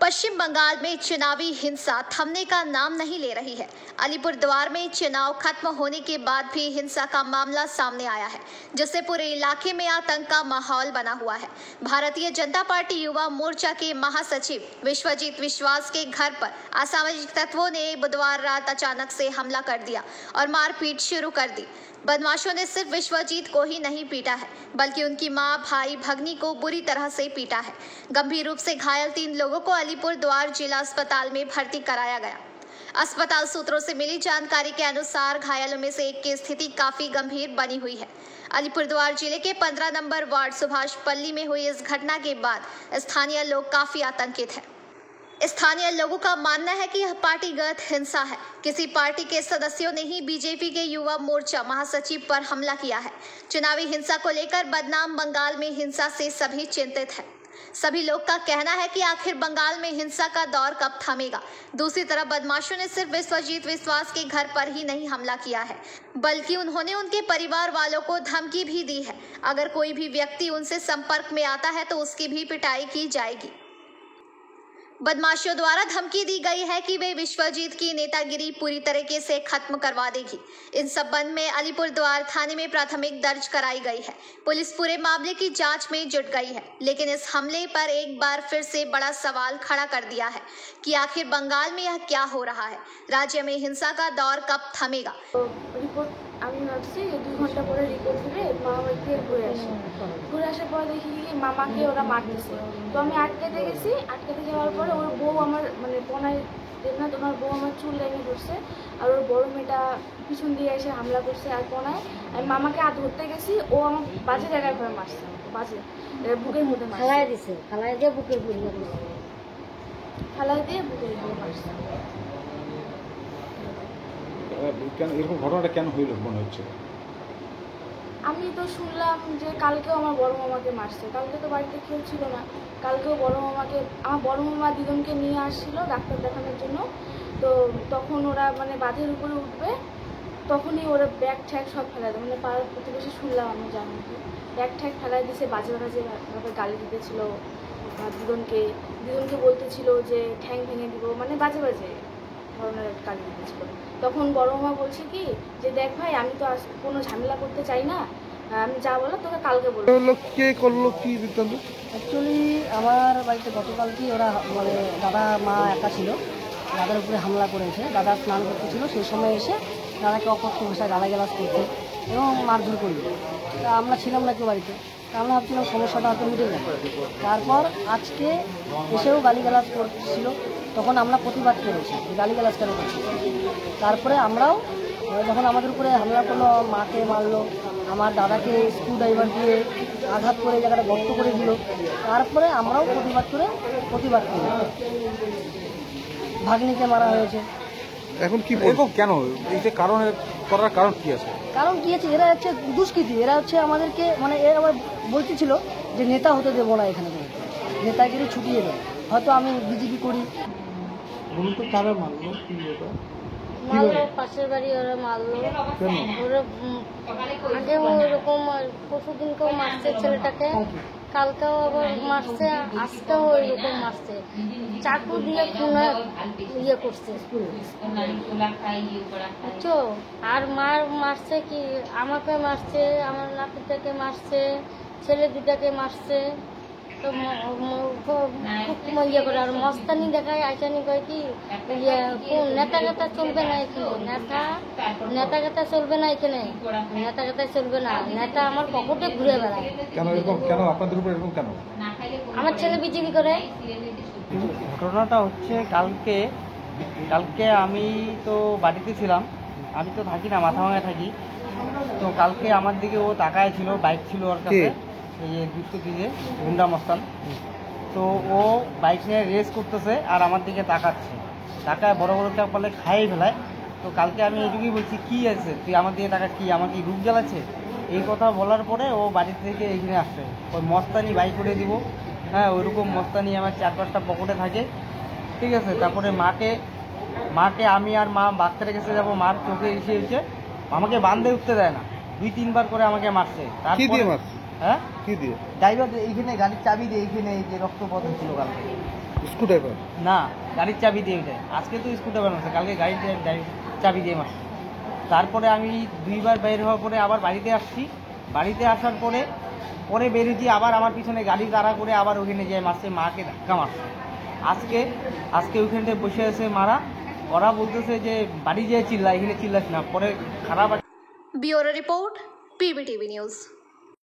पश्चिम बंगाल में चुनावी हिंसा थमने का नाम नहीं ले रही है। अलीपुरद्वार में चुनाव खत्म होने के बाद भी हिंसा का मामला सामने आया है, जिससे पूरे इलाके में आतंक का माहौल बना हुआ है। भारतीय जनता पार्टी युवा मोर्चा के महासचिव विश्वजीत विश्वास के घर पर असामाजिक तत्वों ने बुधवार रात अचानक से हमला कर दिया और मारपीट शुरू कर दी। बदमाशों ने सिर्फ विश्वजीत को ही नहीं पीटा है, बल्कि उनकी मां, भाई, भगनी को बुरी तरह से पीटा है। गंभीर रूप से घायल 3 लोगों को अलीपुरद्वार जिला अस्पताल में भर्ती कराया गया। अस्पताल सूत्रों से मिली जानकारी के अनुसार घायलों में से एक की स्थिति काफी गंभीर बनी हुई है। अलीपुरद्वार जिले के 15 नंबर वार्ड सुभाष पल्ली में हुई इस घटना के बाद स्थानीय लोग काफी आतंकित हैं। स्थानीय लोगों का मानना है कि यह पार्टीगत हिंसा है। किसी पार्टी के सदस्यों ने ही बीजेपी के युवा मोर्चा महासचिव पर हमला किया है। चुनावी हिंसा को लेकर बदनाम बंगाल में हिंसा से सभी चिंतित हैं। सभी लोग का कहना है कि आखिर बंगाल में हिंसा का दौर कब थमेगा। दूसरी तरफ बदमाशों ने सिर्फ विश्वजीत विश्वास के घर पर ही नहीं हमला किया है, बल्कि उन्होंने उनके परिवार वालों को धमकी भी दी है। अगर कोई भी व्यक्ति उनसे संपर्क में आता है तो उसकी भी पिटाई की जाएगी। बदमाशों द्वारा धमकी दी गई है कि वे विश्वजीत की नेतागिरी पूरी तरीके से खत्म करवा देगी। इन संबंध में अलीपुरद्वार थाने में प्राथमिक दर्ज कराई गई है। पुलिस पूरे मामले की जांच में जुट गई है, लेकिन इस हमले पर एक बार फिर से बड़ा सवाल खड़ा कर दिया है कि आखिर बंगाल में यह क्या हो रहा है। राज्य में हिंसा का दौर कब थमेगा। আমি ভাবছি 2 ঘন্টা পরে রিপোর্ট দিলে মা বাড়িতে ঘুরে আসার পর দেখি কি মামাকে ওরা মারতেছে। তো আমি আটকাতে গেছি। আটকাতে যাওয়ার পরে ওর বউ আমার পনায় না, তোমার বউ আমার চুল লেগে ধরছে আর ওর বড় মেয়েটা পিছন দিয়ে এসে হামলা করছে। আর পনায় আমি মামাকে ধরতে গেছি, ও আমার বাজে জায়গায় করে মারছে, বাজে বুকের মধ্যে মারছে, ফালাই দিছে, ফালাই দিয়ে বুকের বুড়িয়ে দিছে, ফালাই দিয়ে বুকের বুড়িয়ে মারছে। এরকম ঘটনাটা কেন হইল মনে হচ্ছে? আমি তো শুনলাম যে কালকেও আমার বড় মামাকে মারছে। কালকে তো বাড়িতে কেউ ছিল না। কালকেও আমার বড় মামা দিদনকে নিয়ে আসছিল ডাক্তার দেখানোর জন্য। তো তখন ওরা বাঁধের উপরে উঠবে, তখনই ওরা ব্যাগ ঠ্যাগ সব ফেলাই দেয়। পাড়ার প্রতিবেশী শুনলাম, আমি জানি ব্যাগ ঠ্যাগ ফেলাই দিয়েছে। বাজে ভাবে গালি দিতেছিল দিদনকে বলতেছিল যে ঠ্যাং ভেঙে দিব, বাজে বাজে ধরনের গালি দিতেছিল। তখন বড় মামা বলছে কি যে দেখ ভাই, আমি তো কোনো ঝামেলা করতে চাই না, আমি যা বলো তোকে কালকে বলবো। কে করলো কি বৃত্তান্ত? অ্যাকচুয়ালি আমার বাড়িতে গতকালকে ওরা দাদা মা একা ছিল, দাদার উপরে হামলা করেছে। দাদা স্নান করতেছিল, সেই সময় এসে দাদাকে অকথ্য ভাষায় গালাগালাজ করছে এবং মারধর করল। তা আমরা ছিলাম না কেউ বাড়িতে, তা আমরা ভাবছিলাম সমস্যাটা হয়তো মিটে যাবে। তারপর আজকে এসেও গালিগালাজ করছিল, তখন আমরা প্রতিবাদ করেছি গালিগালাজ কেন করছি। তারপরে আমরাও যখন আমাদের উপরে হামলা করলো, মাকে মারলো, আমার দাদাকে স্ক্রু ড্রাইভার দিয়ে আঘাত করে জায়গাটা গর্ত করে দিল, তারপরে আমরাও প্রতিবাদ করি। ভাগ্নিকে মারা হয়েছে। এখন কি বলবো, কেন এই যে করার কারণ কি আছে? কারণ কি আছে, এরা হচ্ছে দুষ্কৃতী। এরা হচ্ছে আমাদেরকে এরা আবার বলতেছিল যে নেতা হতে দেবো না, এখানে নেতাগিরি ছুটিয়ে দেয়। হয়তো আমি বিজেপি করি। বলুন তো কারা মারলো, কি মারলো পাশের বাড়ি, ওরা মারলো। ওরা আগে ওরকম পরশুদিনকেও মারছে ছেলেটাকে, কালকেও আবার মারছে, আজকেও ওইরকম মারছে। চাকু দিয়ে ইয়ে করছে বুঝছো। আর মারছে কি, আমাকে মারছে, আমার নাতিটাকে মারছে, ছেলে দুটাকে মারছে। তো খুব ইয়ে করে আর মস্তানি দেখায়। আইসানি কয় কি নেতা চলবে না এখানে, নেতা চলবে না এখানে, নেতা চলবে না, নেতা আমার পকেটে ঘুরে বেড়ায়। কেন আপনাদের উপর এরকম কেন? আমার ছেলে বিজেপি করে। ঘটনাটা হচ্ছে কালকে আমি তো বাড়িতে ছিলাম, আমি তো থাকি না, মাথা ভাঙায় থাকি। তো কালকে আমার দিকে ও তাকায় ছিল, বাইক ছিল ওর কাছে, এই যে দুষ্ট দিকে গুন্ডা মস্তান। তো ও বাইক নিয়ে রেস করতেছে আর আমার দিকে তাকায় বড় বড় চাপ বলে খাইয়ে ফেলায়। তো কালকে আমি এইটুকুই বলছি, কি আছে তুই আমার দিকে টাকা, কি আমাকে রূপ জ্বালাচ্ছে? এই কথা বলার পরে ও বাড়ি থেকে এইখানে আসছে। ওই মস্তানি বাইক করে দিব, হ্যাঁ ওইরকম মস্তানি আমার 4-5টা পকেটে থাকে, ঠিক আছে। তারপরে মাকে আমি আর মা বাচ্চা রেখেছে যাবো, মার চোখে এসে আমাকে বান্ধে উঠতে দেয় না, 2-3 বার করে আমাকে মারছে। তারপরে হ্যাঁ কি দিয়ে? ড্রাইভার এইখানে গাড়ির চাবি দিয়ে এইখানে এই যে রক্তপথ হয়েছিল কালকে। স্ক্রুড্রাইভার? না, গাড়ির চাবি দিয়ে ওইটাই। আজকে তো স্কুটার মারছে, কালকে গাড়ির চাবি দিয়ে মারছে। তারপরে আমি 2 বার বের হওয়ার পরে আবার বাড়িতে আসছি। বাড়িতে আসার পরে বেরিয়েছি, আবার আমার পিছনে গাড়ি তাড়া করে আবার ওখানে যেয়ে মারছে, মাকে ধাক্কা মারছে। আজকে ওইখানটায় বসে আছে মারা। ওরা বলতেছে যে বাড়ি যেয়ে চিল্লা, এখানে চিল্লাস না, পরে খারাপ। Bureau report PBTV news.